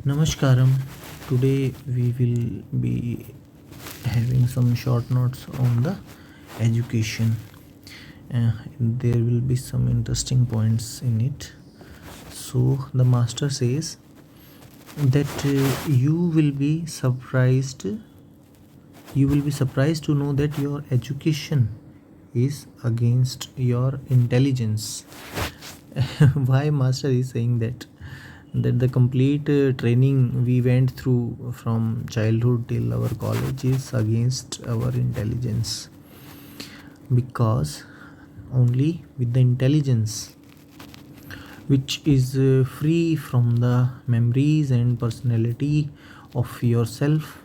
Namaskaram. Today we will be having some short notes on the education. There will be some interesting points in it. So the master says that you will be surprised. You will be surprised to know that your education is against your intelligence. Why master is saying that the complete training we went through from childhood till our college is against our intelligence, because only with the intelligence which is free from the memories and personality of yourself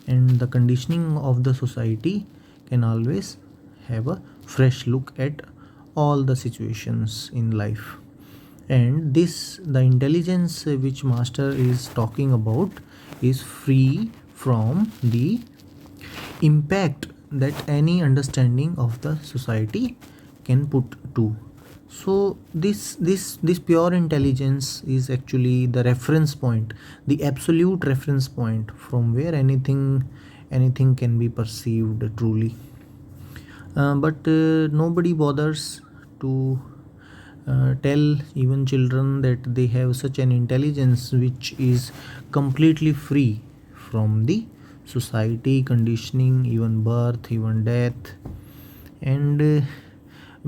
and the conditioning of the society can always have a fresh look at all the situations in life. And this, the intelligence which master is talking about, is free from the impact that any understanding of the society can put to. So this pure intelligence is actually the reference point, the absolute reference point from where anything can be perceived truly. But nobody bothers to tell even children that they have such an intelligence which is completely free from the society conditioning, even birth, even death. And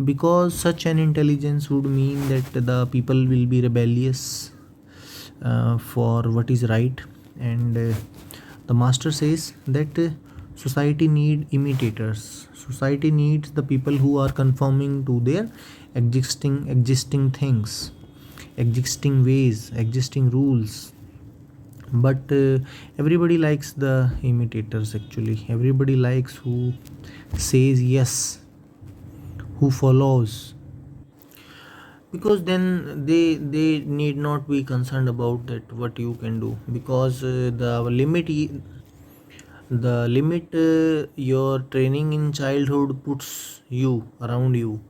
because such an intelligence would mean that the people will be rebellious for what is right. And the master says that society need imitators. Society needs the people who are conforming to their existing things, existing ways, existing rules. But everybody likes the imitators. Actually, everybody likes who says yes, who follows, because then they need not be concerned about that what you can do, because the limit your training in childhood puts you around you,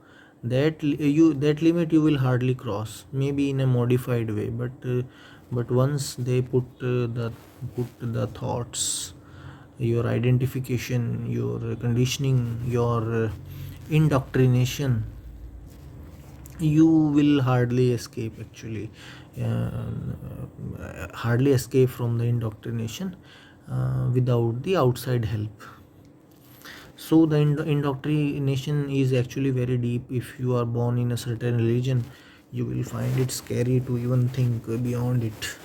that limit you will hardly cross, maybe in a modified way. But once they put the thoughts, your identification, your conditioning, your indoctrination, you will hardly escape. Actually, hardly escape from the indoctrination without the outside help. So the indoctrination is actually very deep. If you are born in a certain religion, you will find it scary to even think beyond it.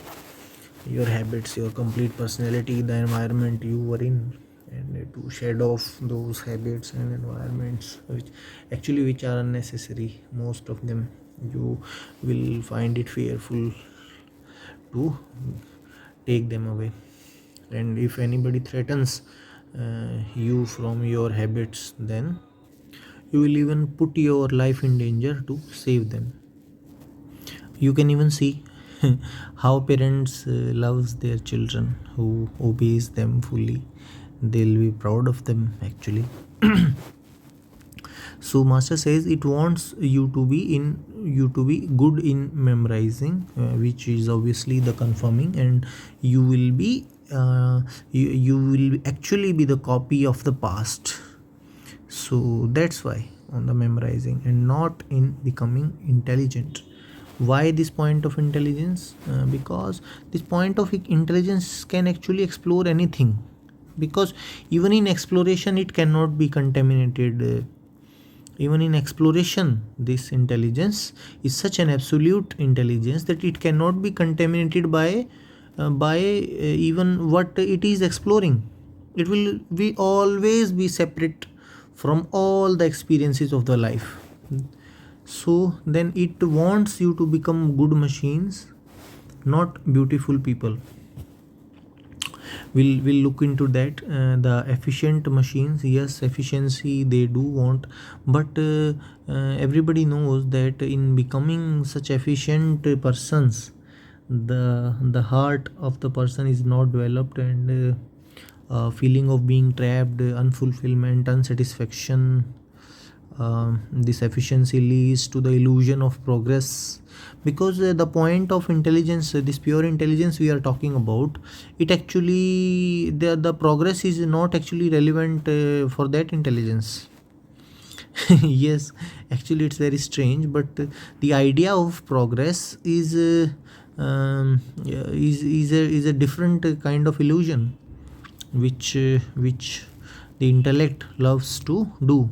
Your habits, your complete personality, the environment you were in, and to shed off those habits and environments which are unnecessary, most of them, you will find it fearful to take them away. And if anybody threatens you from your habits, then you will even put your life in danger to save them. You can even see how parents loves their children who obeys them fully. They'll be proud of them actually. So master says it wants you to be good in memorizing, which is obviously the confirming, and you will be you will actually be the copy of the past. So that's why on the memorizing and not in becoming intelligent. Why this point of intelligence? Because this point of intelligence can actually explore anything, because even in exploration it cannot be contaminated. Even in exploration, this intelligence is such an absolute intelligence that it cannot be contaminated by even what it is exploring. It will be always be separate from all the experiences of the life. So then it wants you to become good machines, not beautiful people. We'll look into that. The efficient machines, yes, efficiency they do want, but everybody knows that in becoming such efficient persons, the heart of the person is not developed, and feeling of being trapped, unfulfillment, unsatisfaction. This efficiency leads to the illusion of progress, because the point of intelligence, this pure intelligence we are talking about, it actually the progress is not actually relevant for that intelligence. Yes, actually it's very strange, but the idea of progress is yeah, is a different kind of illusion which the intellect loves to do.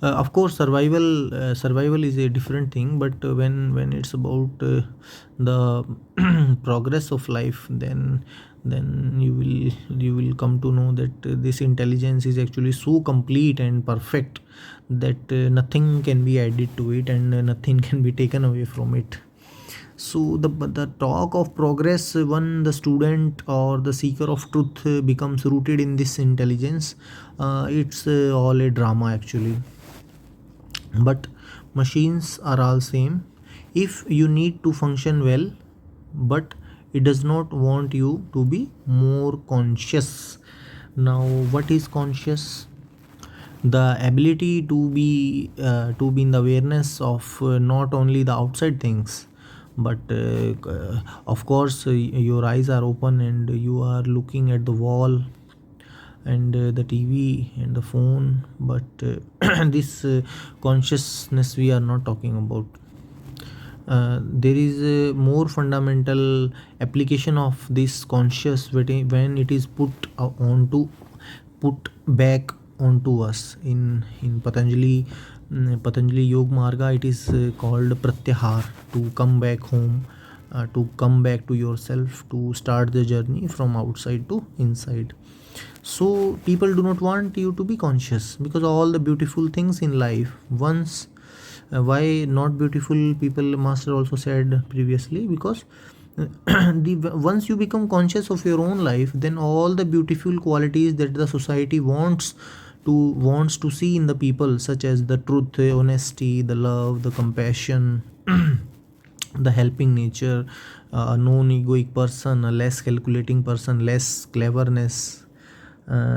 Of course, survival is a different thing, but when it's about the progress of life, then you will come to know that this intelligence is actually so complete and perfect that nothing can be added to it, and nothing can be taken away from it. So the talk of progress, when the student or the seeker of truth becomes rooted in this intelligence, it's all a drama actually. But machines are all same. If you need to function well, but it does not want you to be more conscious. Now, what is conscious? The ability to be in the awareness of not only the outside things, but of course your eyes are open and you are looking at the wall and the TV and the phone, but this consciousness we are not talking about. There is a more fundamental application of this conscious when it is put back onto us in Patanjali Yog Marga. It is called Pratyahar, to come back home, to come back to yourself, to start the journey from outside to inside. So people do not want you to be conscious, because all the beautiful things in life once, why not beautiful, people master also said previously, because once you become conscious of your own life, then all the beautiful qualities that the society wants to see in the people, such as the truth, honesty, the love, the compassion, the helping nature, a non-egoic person, a less calculating person, less cleverness,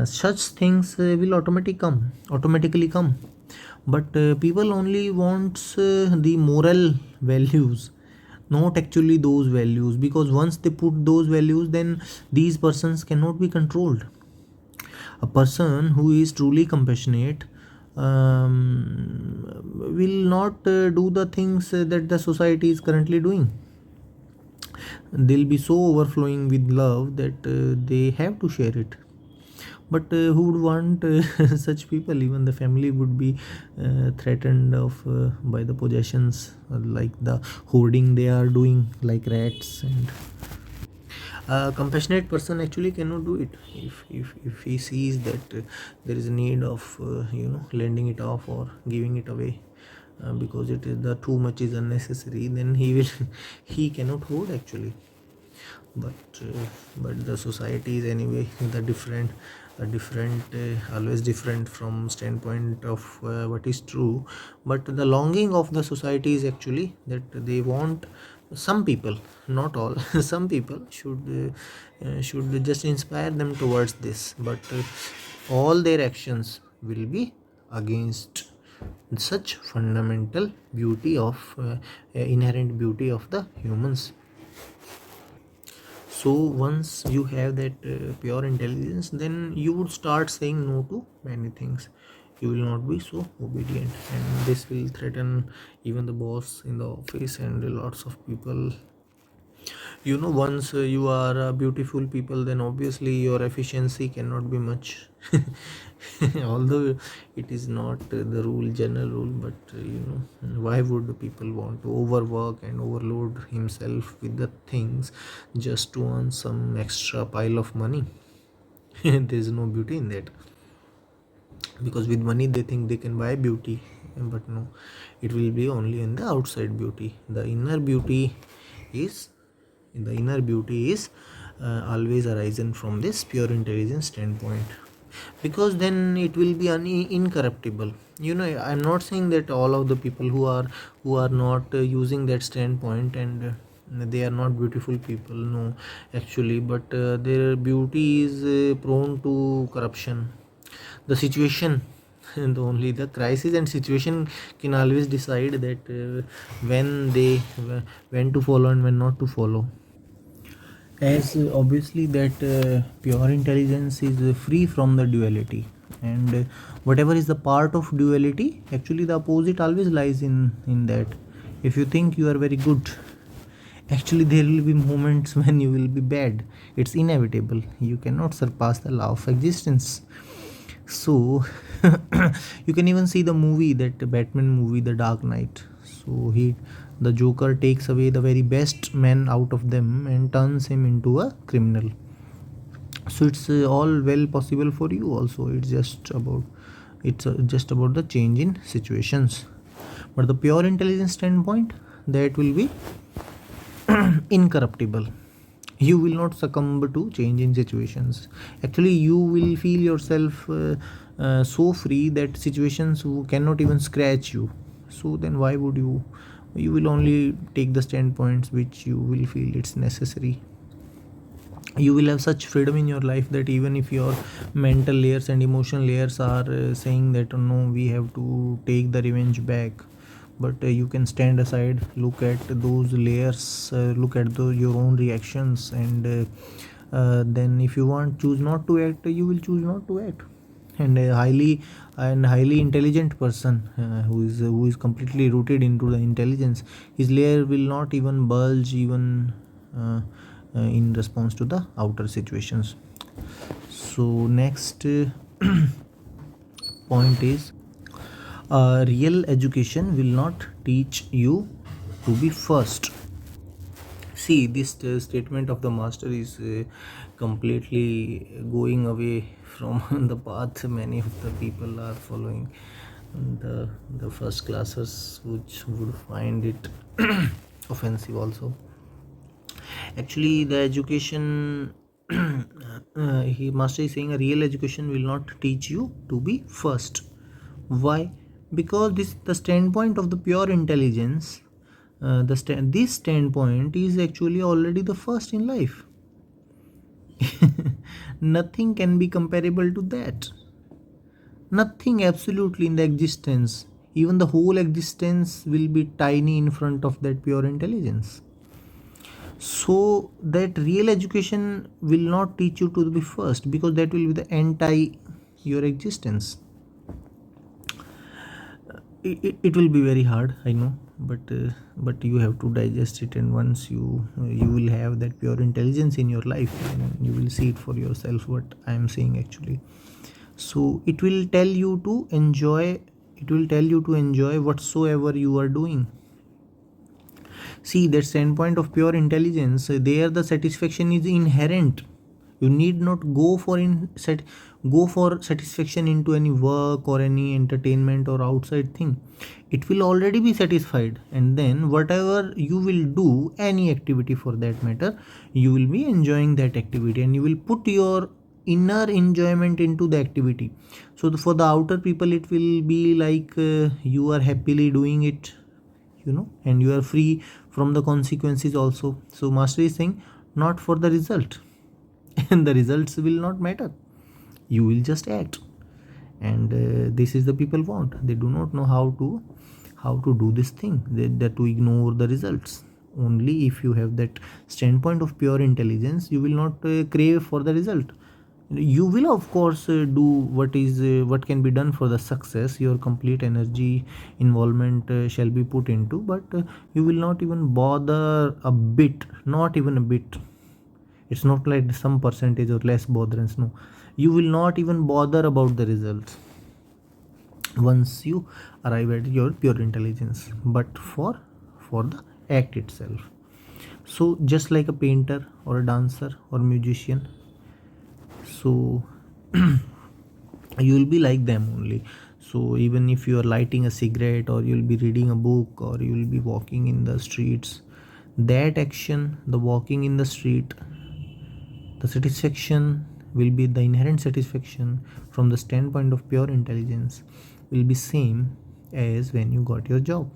such things will automatically come. But people only wants the moral values, not actually those values, because once they put those values, then these persons cannot be controlled. A person who is truly compassionate will not do the things that the society is currently doing. They'll be so overflowing with love that they have to share it. But who would want such people? Even the family would be threatened of by the possessions, like the hoarding they are doing like rats. And a compassionate person actually cannot do it. If he sees that there is a need of lending it off or giving it away, because it is the too much is unnecessary, then he will he cannot hold actually. But the society is anyway the different always different from standpoint of what is true. But the longing of the society is actually that they want some people, not all, some people should just inspire them towards this, but all their actions will be against such fundamental beauty of inherent beauty of the humans. So once you have that pure intelligence, then you would start saying no to many things. You will not be so obedient, and this will threaten even the boss in the office and lots of people. Once you are beautiful people, then obviously your efficiency cannot be much. Although it is not the rule, general rule, but why would people want to overwork and overload himself with the things just to earn some extra pile of money? There is no beauty in that, because with money they think they can buy beauty, but no, it will be only in the outside beauty. The inner beauty is always arisen from this pure intelligence standpoint, because then it will be incorruptible. I'm not saying that all of the people who are not using that standpoint, and they are not beautiful people, no, actually, but their beauty is prone to corruption. The situation And only the crisis and situation can always decide that when they when to follow and when not to follow. As obviously that pure intelligence is free from the duality, and whatever is the part of duality, actually the opposite always lies in that. If you think you are very good, actually there will be moments when you will be bad. It's inevitable, you cannot surpass the law of existence. So you can even see the movie, that Batman movie, The Dark Knight. So the Joker takes away the very best man out of them and turns him into a criminal. So it's all well possible for you also. It's just about the change in situations. But the pure intelligence standpoint, that will be incorruptible. You will not succumb to change in situations. Actually, you will feel yourself so free that situations cannot even scratch you. So then why would you will only take the standpoints which you will feel it's necessary. You will have such freedom in your life that even if your mental layers and emotional layers are saying that, "Oh, no, we have to take the revenge back," but you can stand aside, look at those layers, look at your own reactions, and then if you want choose not to act, you will choose not to act. And a highly intelligent person who is completely rooted into the intelligence, his layer will not even bulge even in response to the outer situations. So next point is, real education will not teach you to be first. See, this statement of the master is completely going away from the path many of the people are following. The first classers which would find it offensive also. Actually, the education he master is saying a real education will not teach you to be first. Why? Because this the standpoint of the pure intelligence. This standpoint is actually already the first in life. Nothing can be comparable to that. Nothing absolutely in the existence. Even the whole existence will be tiny in front of that pure intelligence. So that real education will not teach you to be first, because that will be the anti your existence. It will be very hard, I know, but you have to digest it, and once you will have that pure intelligence in your life, and you will see it for yourself what I am saying actually. So it will tell you to enjoy whatsoever you are doing. See, that standpoint of pure intelligence, there the satisfaction is inherent. You need not go for satisfaction into any work or any entertainment or outside thing. It will already be satisfied, and then whatever you will do, any activity for that matter, you will be enjoying that activity, and you will put your inner enjoyment into the activity. So for the outer people, it will be like you are happily doing it, and you are free from the consequences also. So master is saying, not for the result. And the results will not matter, you will just act. And this is the people want, they do not know how to do this thing, that to ignore the results. Only if you have that standpoint of pure intelligence, you will not crave for the result. You will of course do what can be done for the success. Your complete energy involvement shall be put into, but you will not even bother a bit, not even a bit. It's not like some percentage or less botherance, no. You will not even bother about the results once you arrive at your pure intelligence, but for the act itself. So just like a painter or a dancer or musician, so you will be like them only. So even if you are lighting a cigarette, or you'll be reading a book, or you will be walking in the streets, that action, the walking in the street, the satisfaction will be the inherent satisfaction from the standpoint of pure intelligence will be same as when you got your job.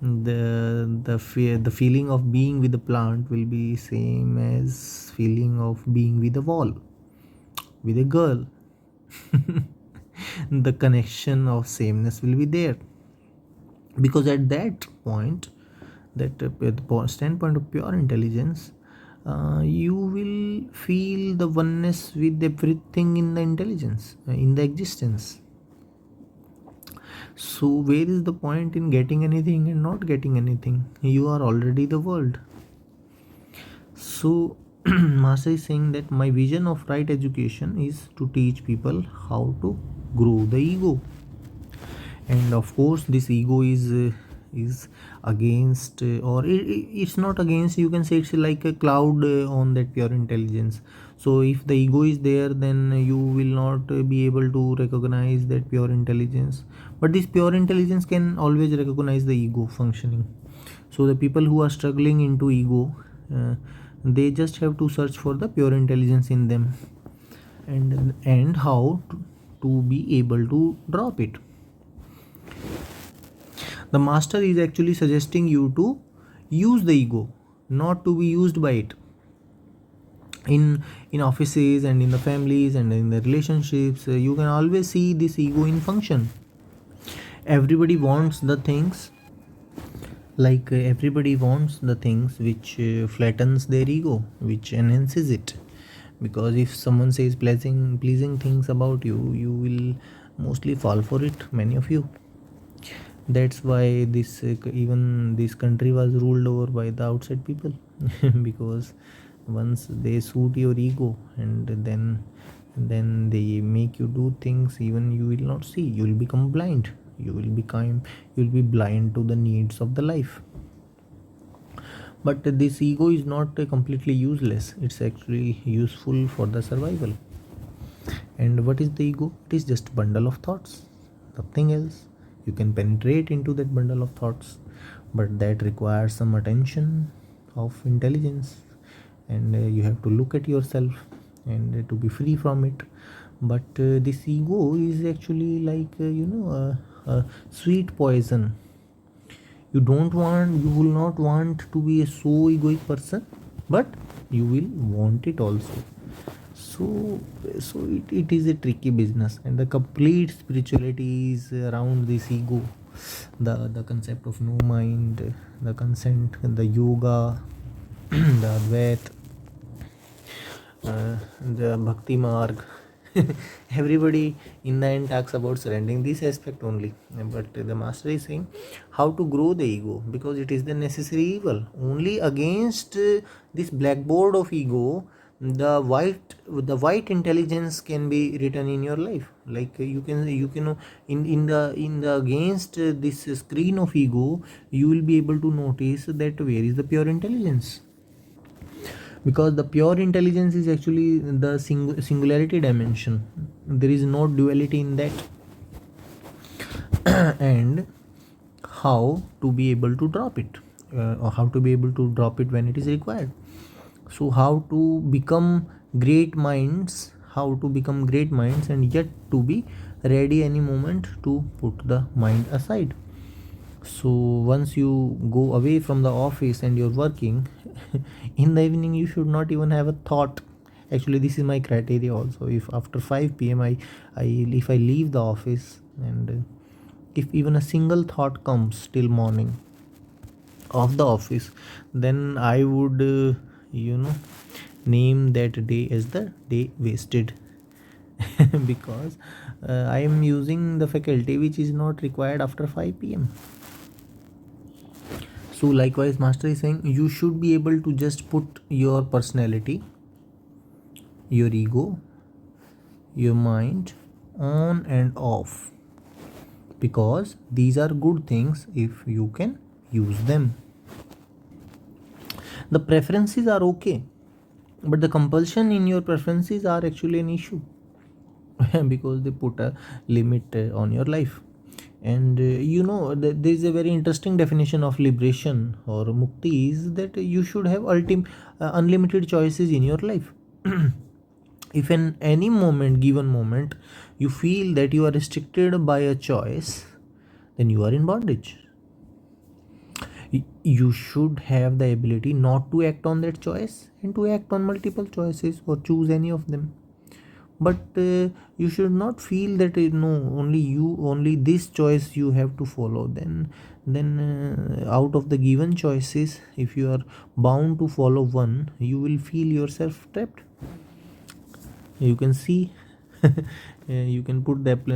The feeling of being with the plant will be same as feeling of being with the wall. with a girl, the connection of sameness will be there, because at that point, that standpoint of pure intelligence, you will feel the oneness with everything in the intelligence, in the existence. So where is the point in getting anything and not getting anything? You are already the world. So Master is saying that my vision of right education is to teach people how to grow the ego. And of course this ego is against, it's not against, you can say it's like a cloud on that pure intelligence. So if the ego is there, then you will not be able to recognize that pure intelligence, but this pure intelligence can always recognize the ego functioning. So the people who are struggling into ego, they just have to search for the pure intelligence in them, and how to be able to drop it. The master is actually suggesting you to use the ego, not to be used by it. In offices and in the families and in the relationships, you can always see this ego in function. Everybody wants the things, everybody wants the things which flattens their ego, which enhances it. Because if someone says pleasing things about you, you will mostly fall for it, many of you. That's why even this country was ruled over by the outside people. Because once they suit your ego, and then they make you do things even you will not see, you will become blind, you will be blind to the needs of the life. But this ego is not completely useless, it's actually useful for the survival. And what is the ego? It is just a bundle of thoughts, nothing else. You can penetrate into that bundle of thoughts, but that requires some attention of intelligence, and you have to look at yourself and to be free from it. But this ego is actually like a sweet poison. You will not want to be a so egoic person, but you will want it also. So it is a tricky business, and the complete spirituality is around this ego. The concept of no mind, the consent, the yoga, the advait, the bhakti marg. Everybody in the end talks about surrendering this aspect only, but the master is saying how to grow the ego, because it is the necessary evil. Only against this blackboard of ego, the white intelligence can be written in your life. Like you can in the against this screen of ego, you will be able to notice that where is the pure intelligence. Because the pure intelligence is actually the singularity dimension, there is no duality in that. And how to be able to drop it, or how to be able to drop it when it is required. So how to become great minds and yet to be ready any moment to put the mind aside. So once you go away from the office and you're working, in the evening you should not even have a thought. Actually, this is my criteria also. If after 5 p.m. if I leave the office, and if even a single thought comes till morning of the office, then I would name that day as the day wasted. Because I am using the faculty which is not required after 5 p.m. So likewise master is saying you should be able to just put your personality, your ego, your mind on and off, because these are good things if you can use them. The preferences are okay, but the compulsion in your preferences are actually an issue. Because they put a limit on your life. And there is a very interesting definition of liberation or mukti, is that you should have unlimited choices in your life. If in any given moment you feel that you are restricted by a choice, then you are in bondage. You should have the ability not to act on that choice and to act on multiple choices or choose any of them. but you should not feel that no, only this choice you have to follow. Then out of the given choices, if you are bound to follow one, you will feel yourself trapped. You can see you can put that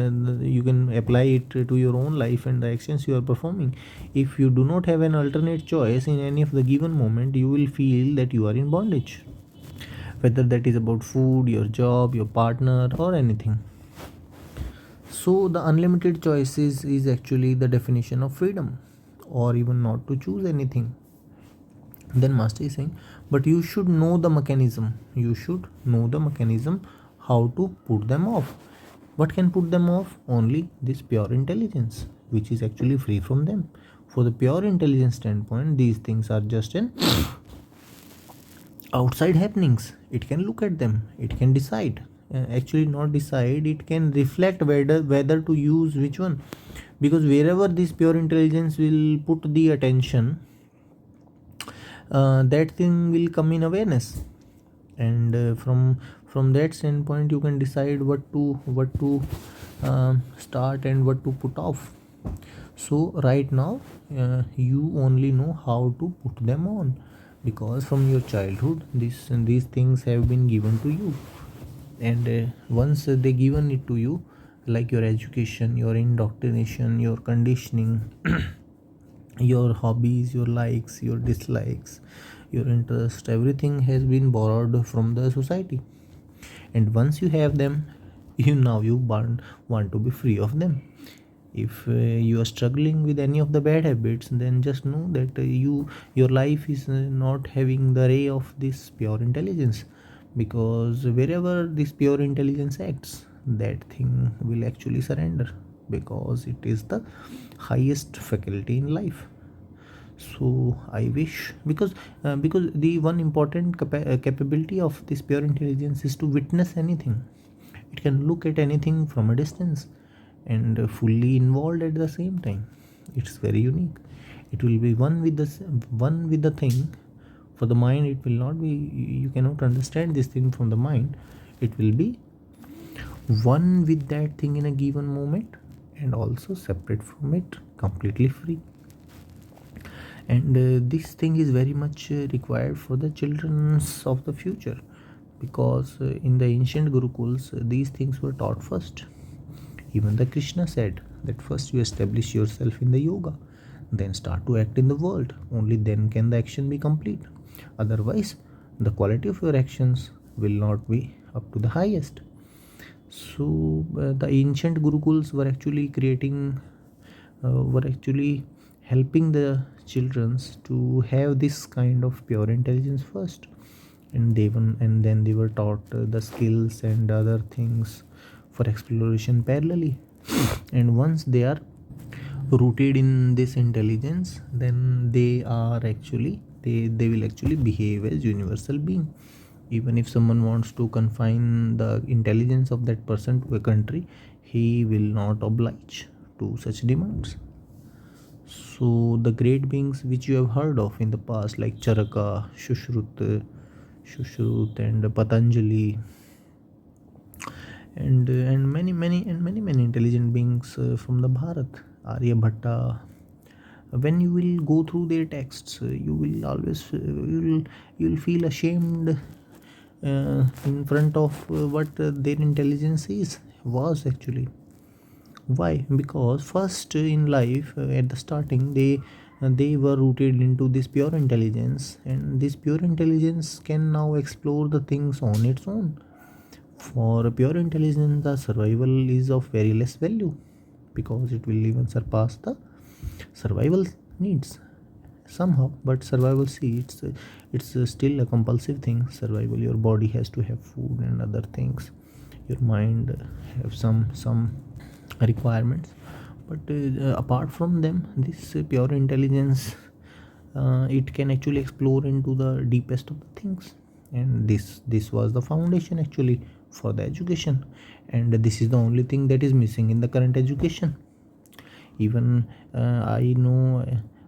you can apply it to your own life and the actions you are performing. If you do not have an alternate choice in any of the given moment, you will feel that you are in bondage, whether that is about food, your job, your partner, or anything. So the unlimited choices is actually the definition of freedom, or even not to choose anything. Then master is saying, but you should know the mechanism. You should know the mechanism how to put them off. What can put them off? Only this pure intelligence, which is actually free from them. For the pure intelligence standpoint, these things are just an outside happenings. It can look at them, it can decide, actually not decide, it can reflect whether to use which one. Because wherever this pure intelligence will put the attention, that thing will come in awareness. And from that standpoint, you can decide what to start and what to put off. So right now, you only know how to put them on, because from your childhood these things have been given to you. And once they given it to you, like your education, your indoctrination, your conditioning, your hobbies, your likes, your dislikes, your interest, everything has been borrowed from the society. And once you have them, you want to be free of them. If you are struggling with any of the bad habits, then just know that your life is not having the ray of this pure intelligence. Because wherever this pure intelligence acts, that thing will actually surrender, because it is the highest faculty in life. So I wish, because the one important capability of this pure intelligence is to witness anything. It can look at anything from a distance and fully involved at the same time. It's very unique. It will be one with the thing. For the mind, it will not be, you cannot understand this thing from the mind. It will be one with that thing in a given moment, and also separate from it, completely free. And this thing is very much required for the children of the future, because in the ancient gurukuls, these things were taught first. Even the Krishna said that first you establish yourself in the yoga, then start to act in the world. Only then can the action be complete. Otherwise, the quality of your actions will not be up to the highest. So the ancient gurukuls were actually helping the children to have this kind of pure intelligence first. And then they were taught the skills and other things for exploration parallelly. And once they are rooted in this intelligence, then they will actually behave as universal being. Even if someone wants to confine the intelligence of that person to a country, he will not oblige to such demands. So the great beings which you have heard of in the past, like Charaka, Shushrut, and Patanjali, and many intelligent beings from the Bharat, Aryabhatta. When you will go through their texts, you will always you will feel ashamed in front of what their intelligence was actually. Why? Because first in life, at the starting, they were rooted into this pure intelligence, and this pure intelligence can now explore the things on its own. For pure intelligence, the survival is of very less value, because it will even surpass the survival needs somehow. But survival, see, it's still a compulsive thing. Survival, your body has to have food and other things. Your mind have some requirements. But apart from them, this pure intelligence, it can actually explore into the deepest of the things. And this was the foundation actually for the education. And this is the only thing that is missing in the current education. Even I know,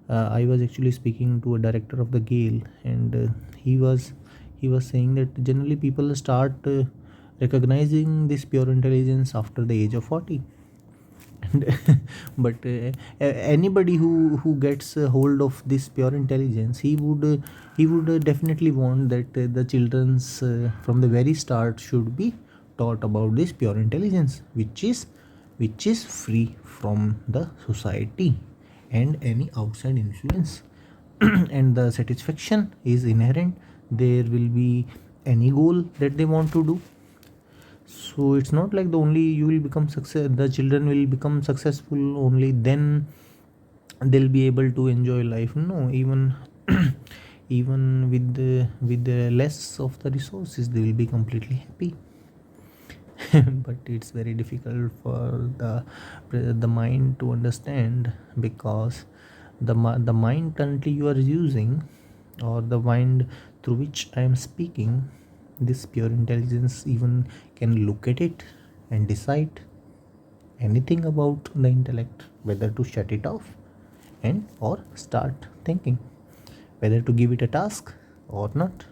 I was actually speaking to a director of the Gale, and he was saying that generally people start recognizing this pure intelligence after the age of 40. And but anybody who gets a hold of this pure intelligence, he would definitely want that the children's from the very start should be taught about this pure intelligence, which is free from the society and any outside influence. And the satisfaction is inherent. There will be any goal that they want to do. So it's not like the only you will become success, the children will become successful only then they'll be able to enjoy life. No, even even with the less of the resources they will be completely happy. But it's very difficult for the mind to understand, because the mind currently you are using, or the mind through which I am speaking, this pure intelligence even can look at it and decide anything about the intellect, whether to shut it off and or start thinking, whether to give it a task or not.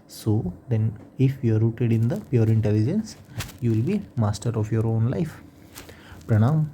So then if you are rooted in the pure intelligence, you will be master of your own life. Pranam.